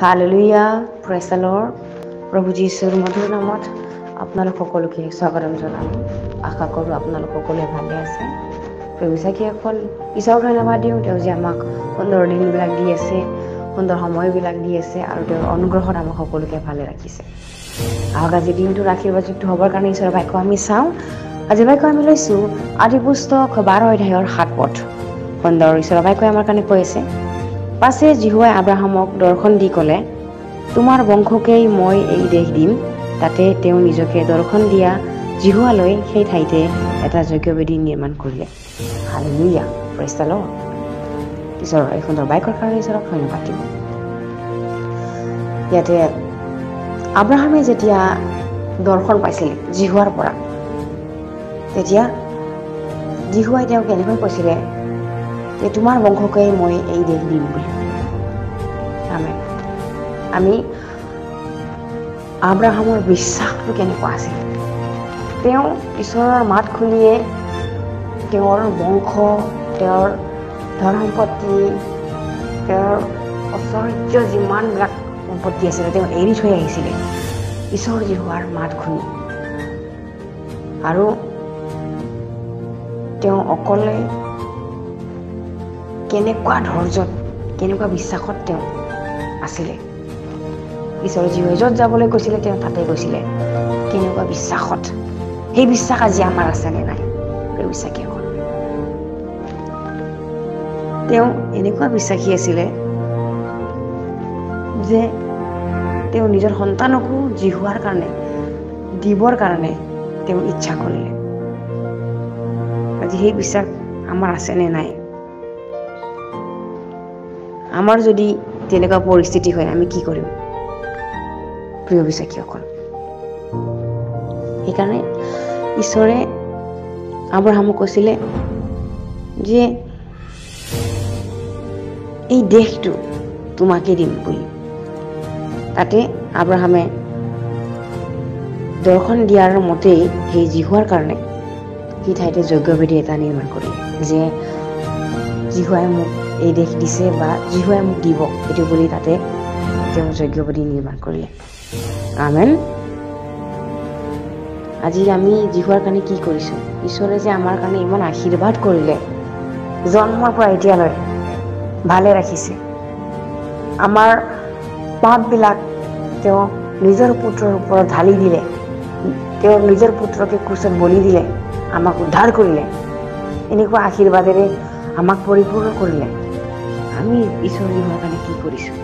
Hallelujah, praise the lord. প্ৰভু যীশুৰ মধুৰ নামত আপোনালোক সকলোকে স্বাগতম জনালোঁ। আশা কৰোঁ আপোনালোক সকলোৱে ভালে আছে। প্ৰভু চাকিসকল ঈশ্বৰক ধন্যবাদ দিওঁ, তেওঁ যে আমাক সুন্দৰ দিনবিলাক দি আছে, সুন্দৰ সময়বিলাক দি আছে আৰু তেওঁৰ অনুগ্ৰহত আমাক সকলোকে ভালে ৰাখিছে। আহক আজি দিনটো আশীৰ্বাদযুক্ত হ'বৰ কাৰণে ঈশ্বৰৰ বাক্য আমি চাওঁ। আজি বাক্য আমি লৈছোঁ আদি পুস্তক 12 অধ্যায়ৰ 7 পদ। সুন্দৰ ঈশ্বৰৰ বাক্যই আমাৰ কাৰণে কৈ আছে, পাছে জিহুৱাই আব্ৰাহামক দৰ্শন দি ক'লে, তোমাৰ বংশকেই মই এই দেশ দিম। তাতে তেওঁ নিজকে দৰ্শন দিয়া জিহুৱালৈ সেই ঠাইতে এটা যজ্ঞবেদী নিৰ্মাণ কৰিলে। Hallelujah, praise the lord. ঈশ্বৰৰ এই সুন্দৰ বাক্যৰ কাৰণে ঈশ্বৰক ধন্যবাদ দিওঁ। ইয়াতে আব্ৰাহামে যেতিয়া দৰ্শন পাইছিল জিহুৱাৰ পৰা, তেতিয়া জিহুৱাই তেওঁক কেনেকৈ কৈছিলে যে তোমাৰ বংশকেই মই এই দেশ দিম বুলি। আমি আব্ৰাহামৰ বিশ্বাসটো কেনেকুৱা আছিল। তেওঁ ঈশ্বৰৰ মাত শুনিয়ে তেওঁৰ বংশ, তেওঁৰ ধন সম্পত্তি, তেওঁৰ ঐশ্বৰ্য যিমানবিলাক সম্পত্তি আছিলে তেওঁ এৰি থৈ আহিছিলে ঈশ্বৰ জিহুৱাৰ মাত শুনি। আৰু তেওঁ অকলে কেনেকুৱা ধৈৰ্যত, কেনেকুৱা বিশ্বাসত তেওঁ আছিলে। ঈশ্বৰ জিহুৱাই য'ত যাবলৈ কৈছিলে তেওঁ তাতে গৈছিলে। কেনেকুৱা বিশ্বাসত। সেই বিশ্বাস আজি আমাৰ আছেনে নাই? বিশ্বাসী হ'ল। তেওঁ এনেকুৱা বিশ্বাসী আছিলে যে তেওঁ নিজৰ সন্তানকো জিহুৱাৰ কাৰণে দিবৰ কাৰণে তেওঁ ইচ্ছা কৰিলে। আজি সেই বিশ্বাস আমাৰ আছেনে নাই? আমাৰ যদি তেনেকুৱা পৰিস্থিতি হয় আমি কি কৰিম? প্ৰিয় বিশ্বাসীসকল, সেইকাৰণে ঈশ্বৰে আব্ৰাহামক কৈছিলে যে এই দেশটো তোমাকে দিম বুলি। তাতে আব্ৰাহামে দৰ্শন দিয়াৰ মতেই সেই জিহুৱাৰ কাৰণে সেই ঠাইতে যজ্ঞবেদী এটা নিৰ্মাণ কৰিলে, যে জিহুৱাই মোক এই দেশ দিছে বা জিহুৱাই মোক দিব, এইটো বুলি তাতে তেওঁ যজ্ঞবেদী নিৰ্মাণ কৰিলে। আমেন। আজি আমি জিহুৱাৰ কাৰণে কি কৰিছোঁ? ঈশ্বৰে যে আমাৰ কাৰণে ইমান আশীৰ্বাদ কৰিলে, জন্মৰ পৰা এতিয়ালৈ ভালে ৰাখিছে। আমাৰ পাপবিলাক তেওঁ নিজৰ পুত্ৰৰ ওপৰত ঢালি দিলে, তেওঁ নিজৰ পুত্ৰকে ক্ৰুচত বলি দিলে, আমাক উদ্ধাৰ কৰিলে, এনেকুৱা আশীৰ্বাদেৰে আমাক পৰিপূৰ্ণ কৰিলে। আমি ঈশ্বৰ জিহুৱাৰ কাৰণে কি কৰিছোঁ?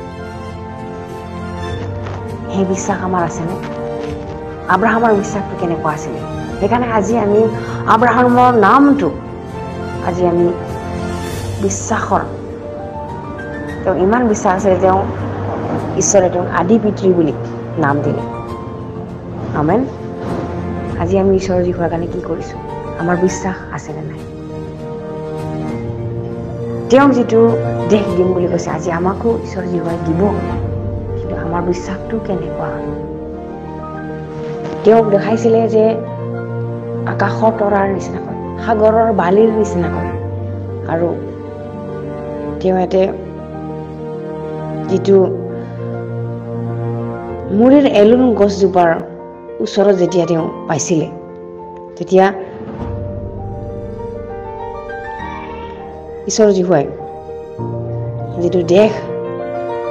সেই বিশ্বাস আমাৰ আছেনে? আব্ৰাহামৰ বিশ্বাসটো কেনেকুৱা আছিলে? সেইকাৰণে আজি আমি আব্ৰাহামৰ নামটো আজি আমি বিশ্বাসৰ, তেওঁ ইমান বিশ্বাস আছিলে, তেওঁ ঈশ্বৰে তেওঁক আদি পিতৃ বুলি নাম দিলে। আমেন। আজি আমি ঈশ্বৰৰ জিহুৱাৰ কাৰণে কি কৰিছোঁ? আমাৰ বিশ্বাস আছেনে নাই? তেওঁক যিটো দেশ দিম বুলি কৈছে, আজি আমাকো ঈশ্বৰ জিহুৱাই দিব, কিন্তু আমাৰ বিশ্বাসটো কেনেকুৱা? তেওঁক দেখাইছিলে যে আকাশৰ তৰাৰ নিচিনাকৈ, সাগৰৰ বালিৰ নিচিনাকৈ, আৰু তেওঁ ইয়াতে যিটো মুৰিৰ এলোন গছজোপাৰ ওচৰত যেতিয়া তেওঁ পাইছিলে, তেতিয়া ঈশ্বৰ জিহুৱাই যিটো দেশ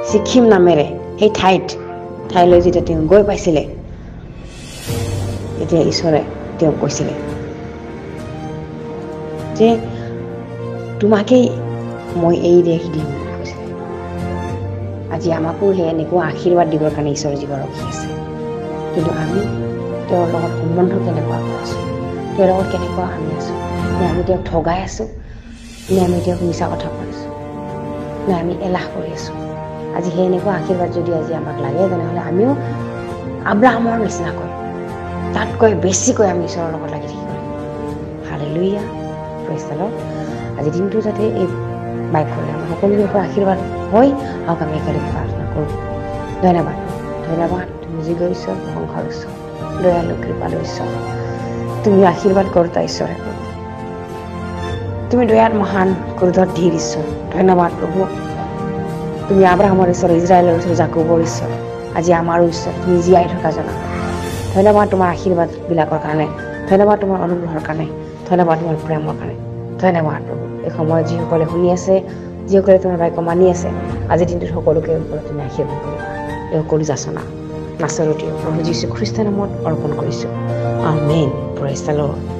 ছিকিম নামেৰে সেই ঠাইলৈ যেতিয়া তেওঁ গৈ পাইছিলে, তেতিয়া ঈশ্বৰে তেওঁক কৈছিলে যে তোমাকেই মই এই দেশ দিম বুলি কৈছিলে। আজি আমাকো সেই এনেকুৱা আশীৰ্বাদ দিবৰ কাৰণে ঈশ্বৰ জিহুৱা ৰখি আছে। কিন্তু আমি তেওঁৰ লগত সম্বন্ধ কেনেকুৱা আছোঁ? তেওঁৰ লগত কেনেকুৱা আমি আছোঁ? নে আমি তেওঁক ঠগাই আছোঁ? নে আমি তেওঁক মিছা কথা কৈ আছোঁ? নে আমি এলাহ কৰি আছোঁ? আজি সেই এনেকুৱা আশীৰ্বাদ যদি আজি আমাক লাগে, তেনেহ'লে আমিও আব্ৰাহামৰ নিচিনাকৈ, তাতকৈ বেছিকৈ আমি ঈশ্বৰৰ লগত লাগি থাকিব লাগিব। Hallelujah, praise the lord. আজি দিনটো যাতে এই বাক্যৰে আমাৰ সকলোৰে পৰা আশীৰ্বাদ হৈ আহক, আমি একেলগে প্ৰাৰ্থনা কৰোঁ। ধন্যবাদ, ধন্যবাদ। তুমি যোগ্য ঈশ্বৰ, প্ৰশংসাৰ ঈশ্বৰ, দয়ালু কৃপালু ঈশ্বৰ, তুমি আশীৰ্বাদ কৰোঁতা ঈশ্বৰ, তুমি দয়াত মহান, ক্ৰোধত ধীৰ ঈশ্বৰ। ধন্যবাদ প্ৰভু, তুমি আব্ৰাহামৰ ঈশ্বৰ, ইজৰাইলৰ ঈশ্বৰ, জাকবৰ ঈশ্বৰ, আজি আমাৰো ঈশ্বৰ। তুমি জীয়াই থকা জনা। ধন্যবাদ তোমাৰ আশীৰ্বাদবিলাকৰ কাৰণে, ধন্যবাদ তোমাৰ অনুগ্ৰহৰ কাৰণে, ধন্যবাদ তোমাৰ প্ৰেমৰ কাৰণে। ধন্যবাদ প্ৰভু। এই সময়ত যিসকলে শুনি আছে, যিসকলে তোমাৰ বাক্য মানি আছে, আজিৰ দিনটোত সকলোকে ওপৰত তুমি আশীৰ্বাদ কৰিবা। এই সকলো যাচনা নাচৰতীয় প্ৰভু যীশু খ্ৰীষ্টৰ নামত অৰ্পণ কৰিছোঁ। আমেন। Praise the lord.